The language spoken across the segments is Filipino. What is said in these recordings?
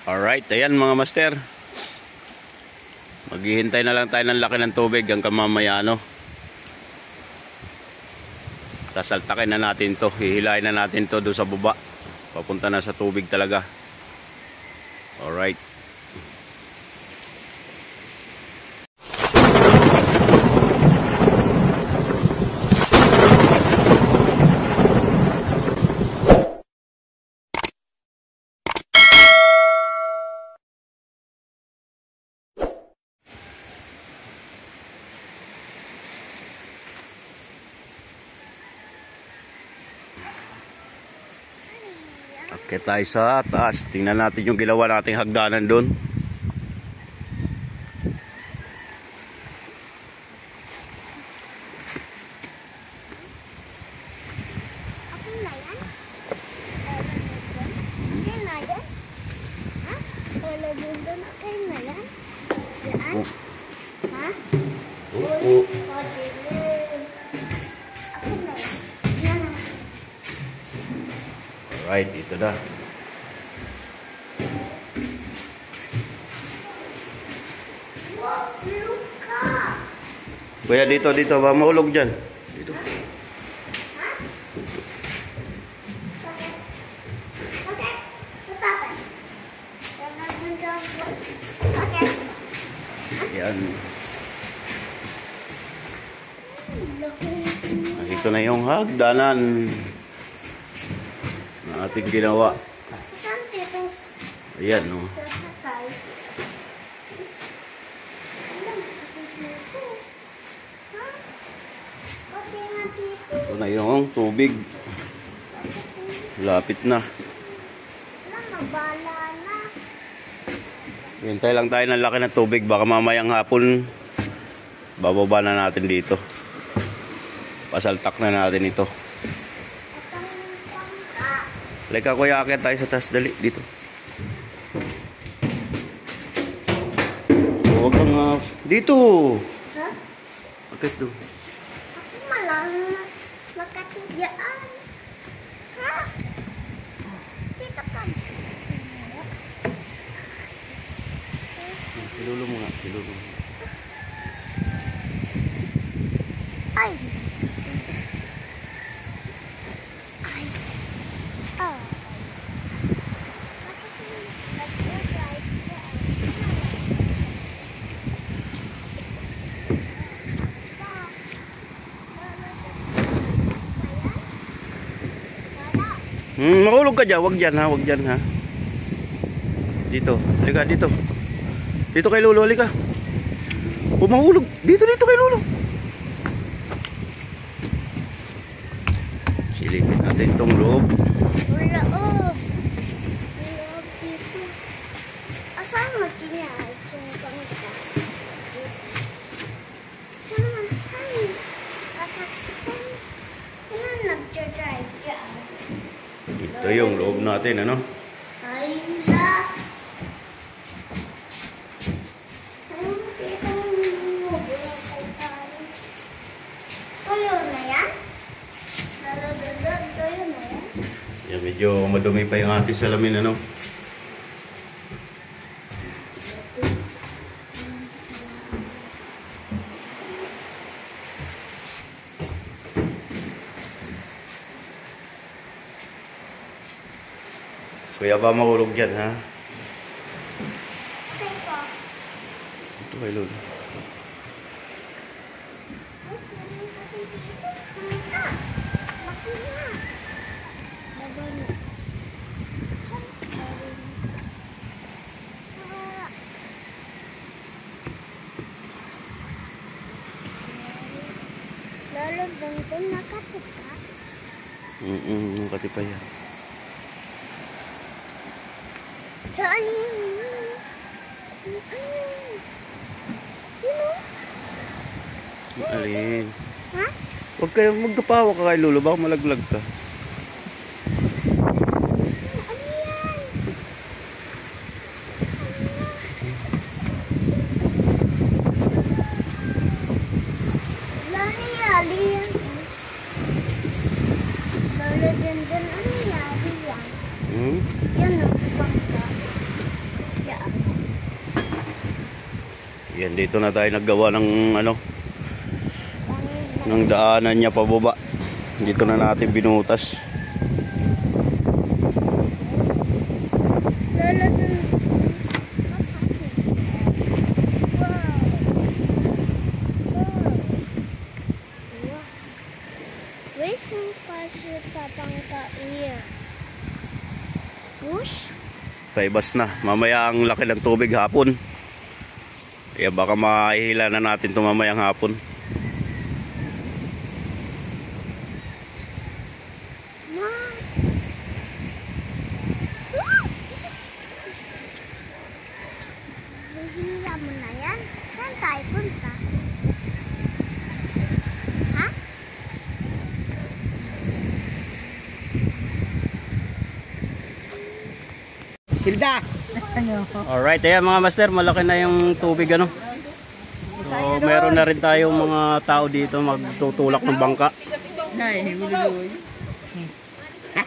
Alright, ayan mga master. Maghihintay na lang tayo ng laki ng tubig hanggang mamaya Sasaltakin na natin to. Hihilahin na natin to doon sa baba. Papunta na sa tubig talaga. Alright. Okay, tayo sa taas. Tingnan natin yung ginawa nating hagdanan doon. Alright, ito na. Kuya, dito, ba mahulog dyan? Dito. Yan. Ito na yung hagdanan na ating ginawa. Ayan, no. Ito na yung tubig. Lapit na. Hintay lang tayo ng laki ng tubig. Baka mamayang hapon bababa na natin dito. Pasaltak na natin ito. Leka kuya, akit tayo sa taas. Dali, dito. Huwag kang dito. Akit doon. Ako malang makatigyaan. Ha? Dito ka. Pilulo mo nga, pilulo mo. Ay. Ay. Oh. Mahulog ka dyan, wag dyan ha. Dito, halika dito. Dito kay Lolo, halika. Mahulog. Dito kay Lolo. Silipin natin itong loob. Loob. Loob dito. Asan mo siya? Saan pangita? Saan naman? Saan? Saan? Saan nag-drive dyan? Ito yung loob natin, ano? Ay, la. Tuyo na yan? Tuyo na yan? Yan, medyo madumi pa yung ating salamin, ano? Kuya ba mahulog dyan, ha? Okay po. Ito kay Lolo. Lalo ganito nakapit ka? Nakatipay yan. Saan yun? Alin? Ha? Huwag kayong magkapawa ka kay Lolo. Baka malaglag ka. Ano yan? Lali yan. Lalo din ano yan? Yan ang bangka. Yan, dito na tayo naggawa ng ano, ng daanan niya pababa. Dito na natin binutas. Lolo, dun. Racing pasir tatangka iya. Push? Taibas na. Mamaya ang laki ng tubig hapon. Kaya baka mahihila na natin ito mamayang hapon. Ma. Hihila mo na yan? Saan tayo punta? Ha? Silda! Alright, ayan mga master, malaki na yung tubig ano. So, meron na rin tayong mga tao dito magtutulak ng bangka.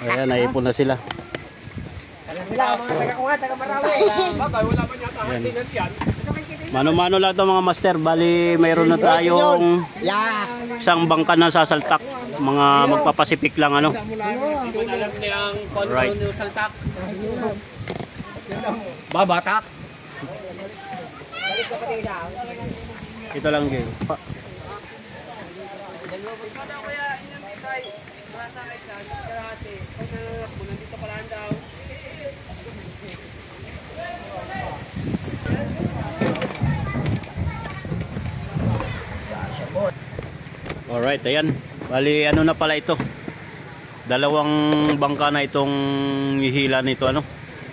Ayan, naipon na sila. Sila, mga taga-kuha, taga-Marawi. Ayan. Mano-mano lang ito mga master, bali mayroon na tayong isang bangka na sasaltak. Mga magpapasipik lang ano. Right. Babatak. Ito lang game. Alright, ayan. Bali ano na pala ito. Dalawang bangka na itong hihila nito ano.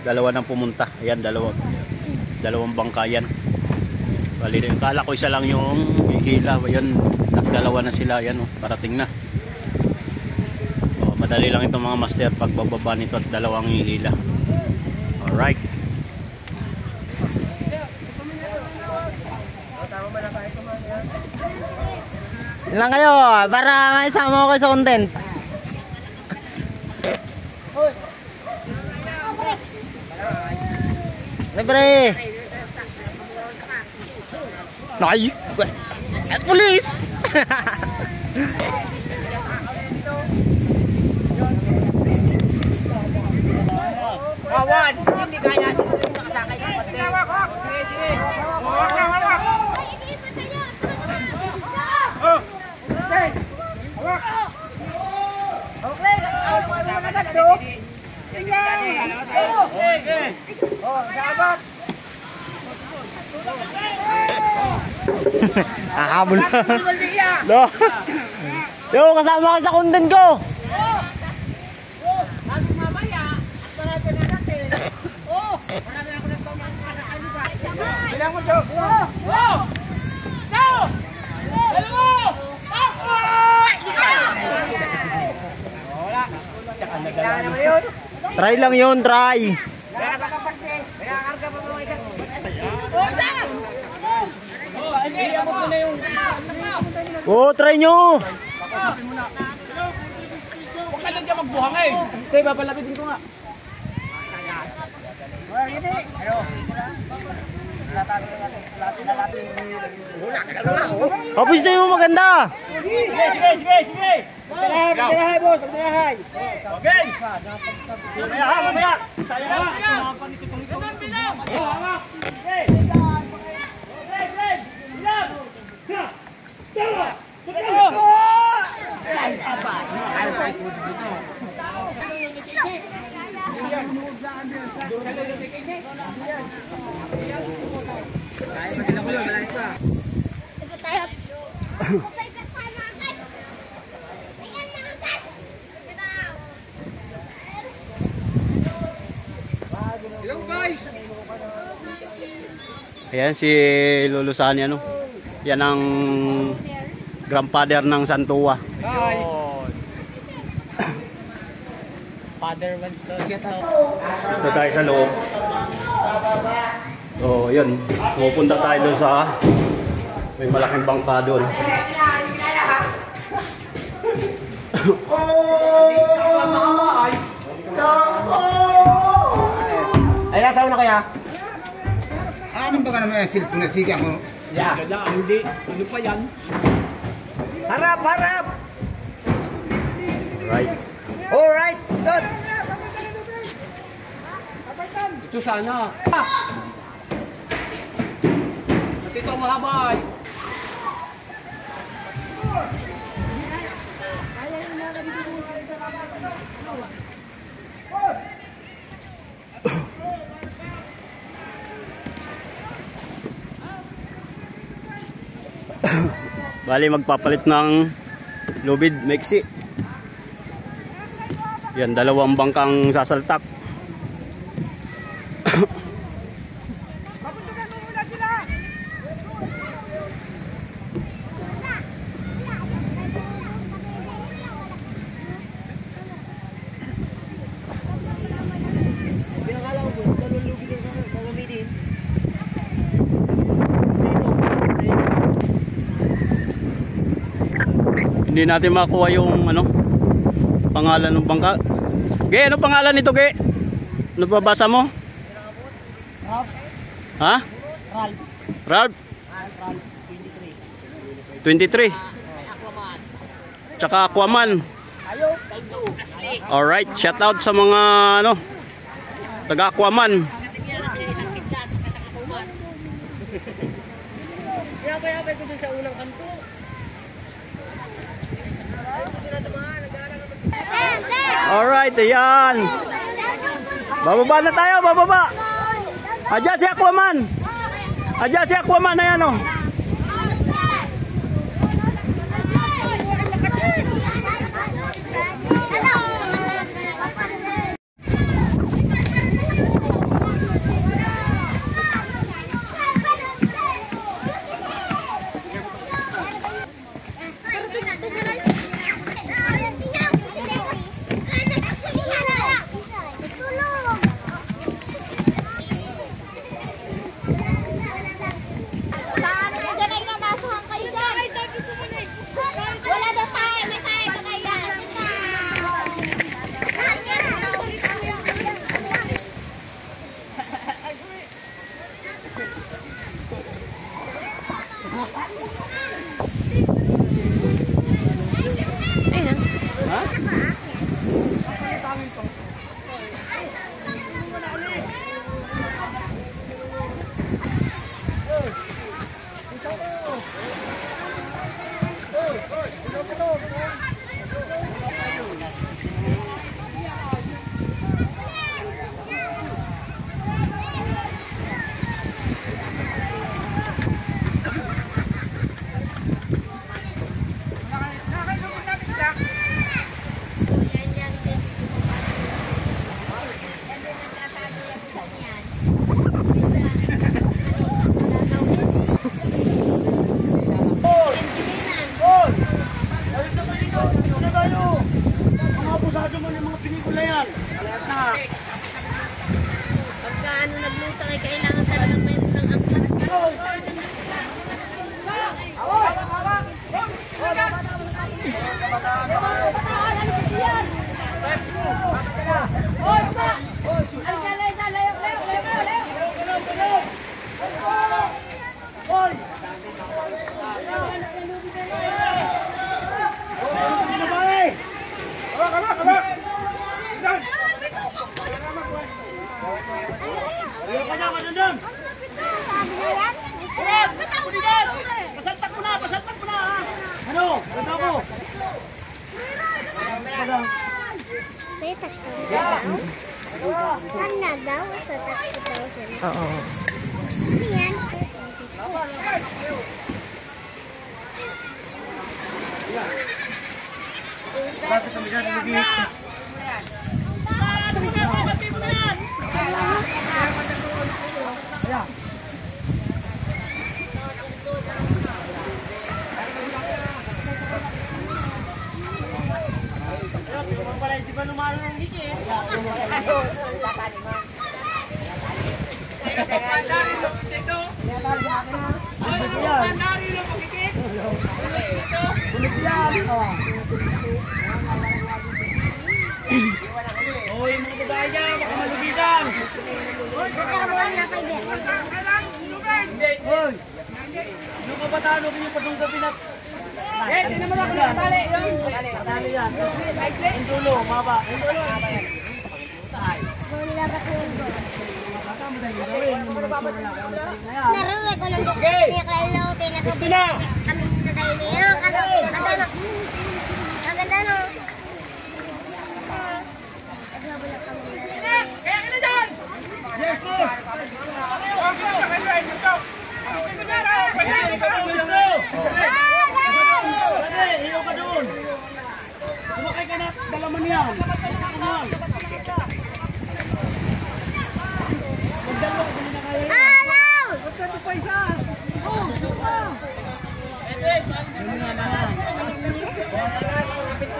Dalawa nang pumunta. Ayan, dalawang bangka yan. Bali, kala ko isa lang yung hihila. Ayan, nagdalawa na sila. Ayan, oh, parating na. Oh, madali lang itong mga master pagbababa nito at dalawang hihila. Alright. Ilan kayo para maisama ko sa content. Libre. Nay. Police. Kawan, hindi kaya sakay sa pati. Sige, sige. Hawak. Oh. Stay. Hawak. Okay, ako mo na dito. Sige. Oh, sabat. Habol na. No. Yo, kasama ka sa content ko. Try lang yun, try. Oh, try nyo. Huwag ka lang dyan magbuhang eh. Sige, papalapitin ko nga. Kapos na yung maganda. Sige. Magdalahay, boss. Magdalahay. Okay. Mamaya. Sa'yo na. Ganun bilang. Hawak. Okay. Bilang. Dalawa. Ito tayo. Hello, guys. Ayan si Lolo Sani ano. Yan ang grandfather ng Santua. Hi. Father wants to get up. Ito tayo sa loob. So, yun. Pupunta tayo doon sa may malaking bangka doon. Ay, nasa una kaya? Anong baga naman yung silpong na sige ako Yeah. Ganda, hindi. Ano pa yan? Harap, harap! Right. Alright, good! Ito sana. At ito mahabay. Bali magpapalit ng lubid, maiksi. Yan, dalawang bangkang sasaltak. Hindi natin makuha yung ano, pangalan ng bangka. Ge, ano pangalan nito, Ge? Ano babasa mo? Ha? Ralph. 23. Tsaka Aquaman. Alright, shout out sa mga ano, taga Aquaman. Kaya ko dun sa unang kanto. Alright, ayan. Bababa na tayo, bababa. Adyan si Aquaman. Adyan si Aquaman, ayan o. Pagkaano naglutang ay kailangan talagang mayroon ng angkat. Pasaltak mo na ha. Ano? Ganda ko. Ano na daw? Sa 30,000. Oo. Ano yan? Bakit kami dyan nag-iit? Di ba lumalo ng hiki? Oh, yung mga babae dyan, baka malugitan. Ito mo lang kayo. Hoy! Yung kabataan, huwag niyo pasong gabi na. Eh, tingnan mo lang kung nakatali. Nakatali yan. Yung dulo, maba. Yung dulo. Narinig ko ng doktor niya kay Lotte. Gusto na! Kami na tayo niyo. Maganda no. Kaya ka na dyan! Yes, boss! Iyo ka doon! Kumakay ka na, dalaman yan! Magdalo, kung na kaya yan! Alaw! Magdalo pa isa! Oh, pa!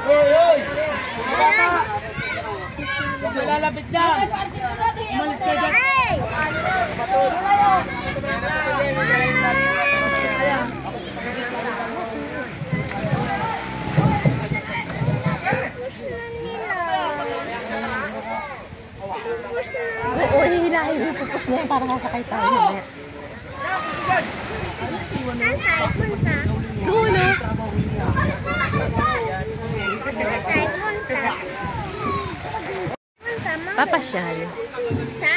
Hoy, hoy! Huwag lalapit dyan! Umalis ka dyan! Hey! Oo, hihilahin yung pupus niya para masakay tayo mamaya. Saan tayo punta? Doon, oh. Saan tayo punta? Punta, mama. Papasyal. Sa?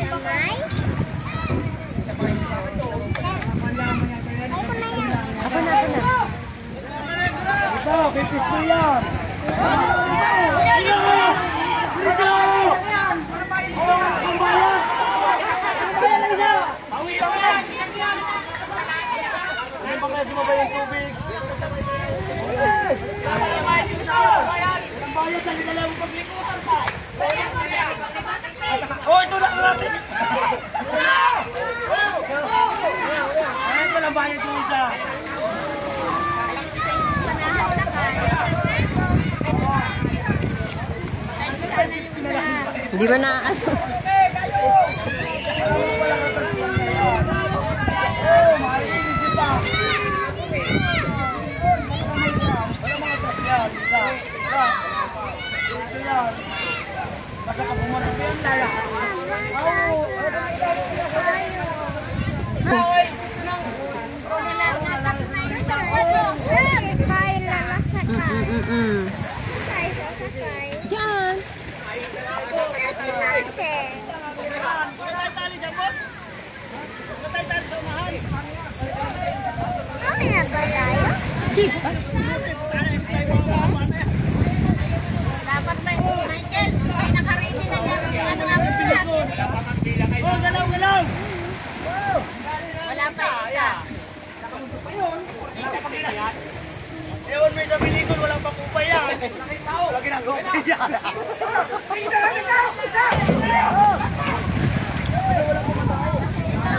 Samay? Ay, kung na yan. Ako na. Ito, pipis mo yan! Oh, ito na natin! Ay, walang bayad yung isa! Hindi ba na ano? Basta ka pumunta ko yung tala. Diyan. Dapat may Michael, may nakaready na yan. Ano nga po natin? Oh, galaw! Wala pa isa. Ewan may sa pilikon, walang pakupay yan. Wala ginagawa pa yan.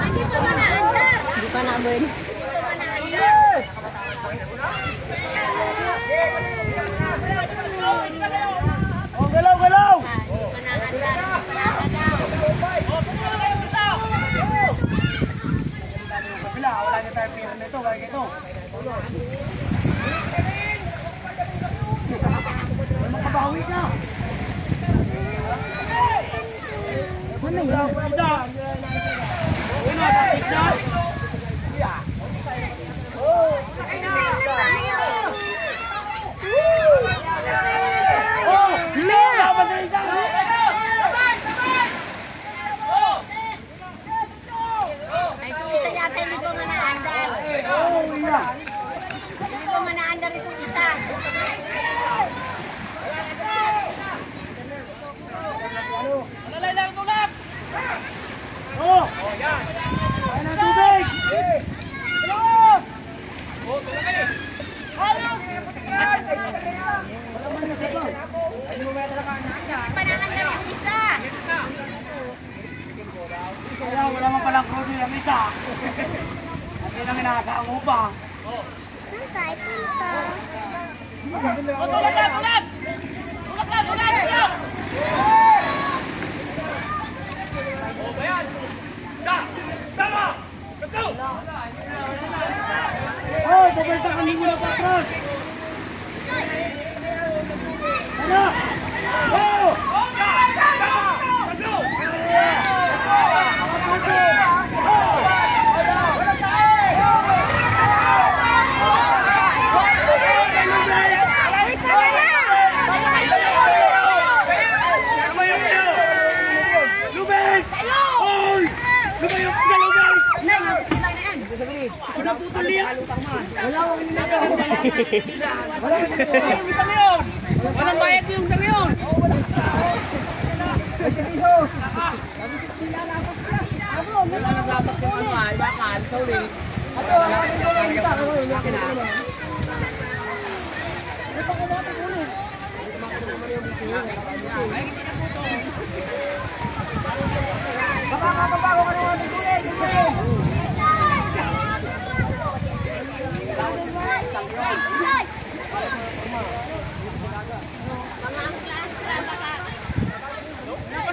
Hindi pa ba naandar? Hindi pa na-burn. Hindi pa ba naandar? Oh, galaw! Hindi pa naandar. Kabila, wala niya tayo pira nito, kaya ito. Makabawi ka! Mamaya. Isa! Una, tapos na! Oh! Laban na isa! Ay, itong isa yata hindi pa manaandar. Oh, iya! Hindi pa manaandar itong isa. Oh! Kain ng tubig! Panaandar yung isa. Kaya wala man palang krudo yung isa. At yun ang inaasaan mo pa. Saan tayo punta? Oh, pupunta kami muna patros! Ano? Oh! naputol niya. Wala akong nilagay. Walang bayad yung sa ngayon. Wala naglapat yung ano ay, bakal, sorry. Ato,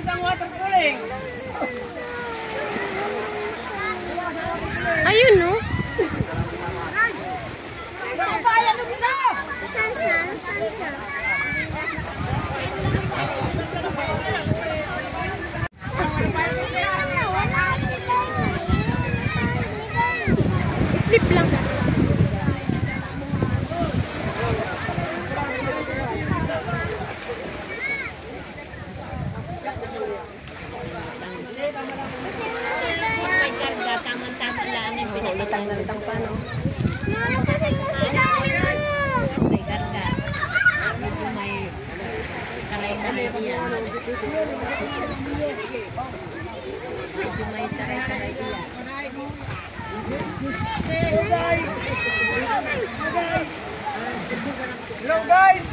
ang water cooling. Ayun, no? Sleep lang. May karga, tama-tama lang yung Litang pa, no? may karga. Medyo may taray-taray diyan. Medyo may taray-taray diyan. Hello guys!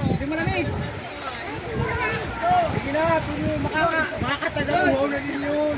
Hindi malamig! Sige na, makakatagal mo na din yun!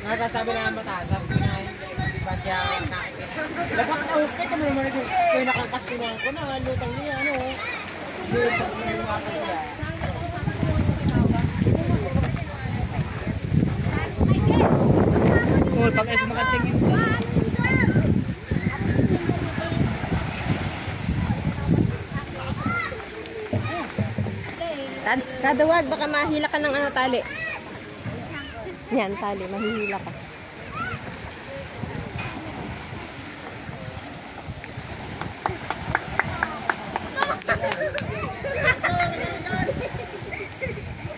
Nakasabi na ang mataas at ba siya nakikita. Labak na ukit, ano naman ito? Kaya nakakastunan ko na, lutang niya, ano? Lutang niya yung mga kanila. Oh, pag ay sumakatingin ko. Kadawag, baka mahila ka ng ano, tali. Yan, tali, mahihila ka.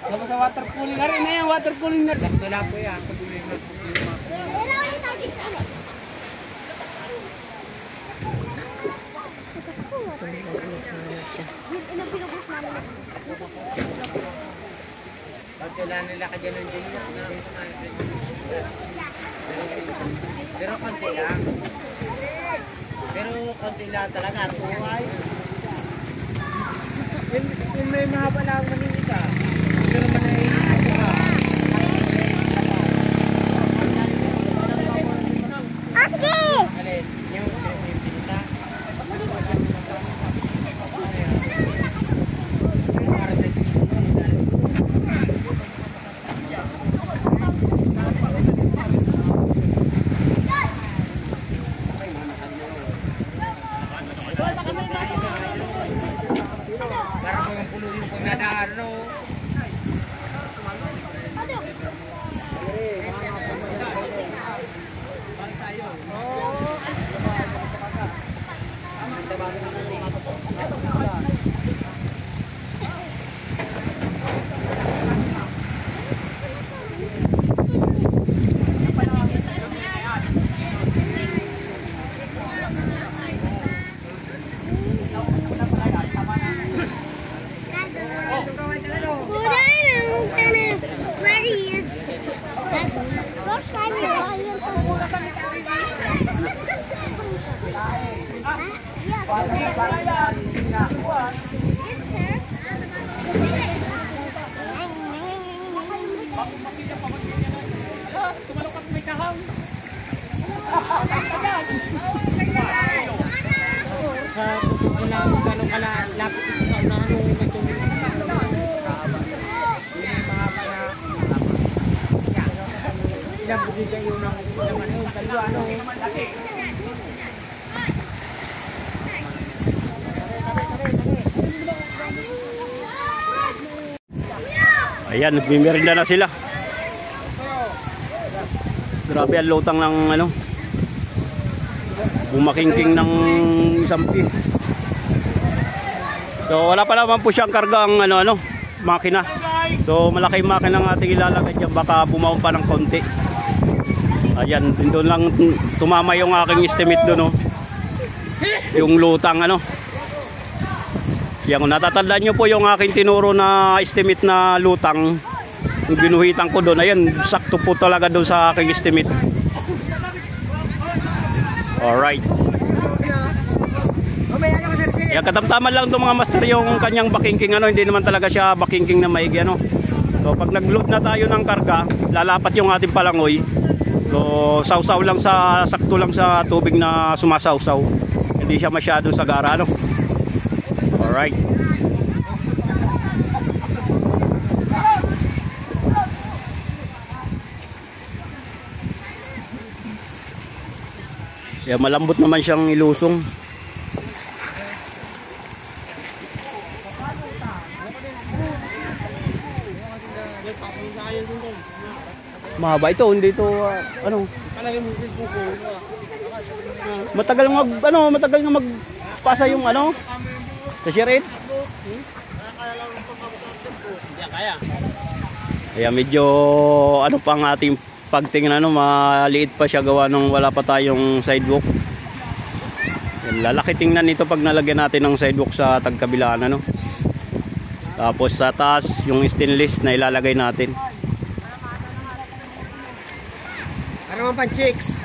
Tapos sa water cooling na rin na yan, water cooling na. Sakto na po yan. Pag kailan nila ka dyan din pero konti lang. Pero konti lang talaga. Tuway. Yung may mahaba lang manilita. Pero manilita. Sige! Alin, yung pinita. Parang mga pulo yung pagdadaan, no? Sa sila gano'ng kalapit ito sa unahan nung medyo hindi mahaba na pinabigay yun ng kalwa ano. Ayan, nagmimerinda na sila. Grabe ang lutang ng ano. Bumakingking ng isang pin. So wala pa naman po siyang karga ang ano makina. So malaki yung makina ng ating ilalagay dyan, baka bumaon pa ng konti. Ayan, doon lang tumama yung aking estimate doon, oh. Yung lutang ano. Yan, kung natatandaan nyo po yung aking tinuro na estimate na lutang, yung ginuhitan ko doon, ayan, sakto po talaga doon sa aking estimate. Alright. Yan, katamtaman lang itong mga master yung kanyang bakingking ano, hindi naman talaga siya bakingking na maigi ano. So pag nag-load na tayo ng karga, lalapat yung ating palangoy. So sausaw lang sa, sakto lang sa tubig na sumasawsaw. Hindi siya masyado sagara ano. Alright. Yeah, malambot naman siyang ilusong. Mahaba ito, hindi ito ano. Matagal nga magpasa yung ano sa shirit. Kaya medyo ano pang ating pagtingin ano, maliit pa siya gawa nung wala pa tayong sidewalk. Yan, lalaki tingnan nito pag nalagyan natin ng sidewalk sa tagkabilaan ano. Tapos sa taas yung stainless na ilalagay natin. Ano man pan-chicks?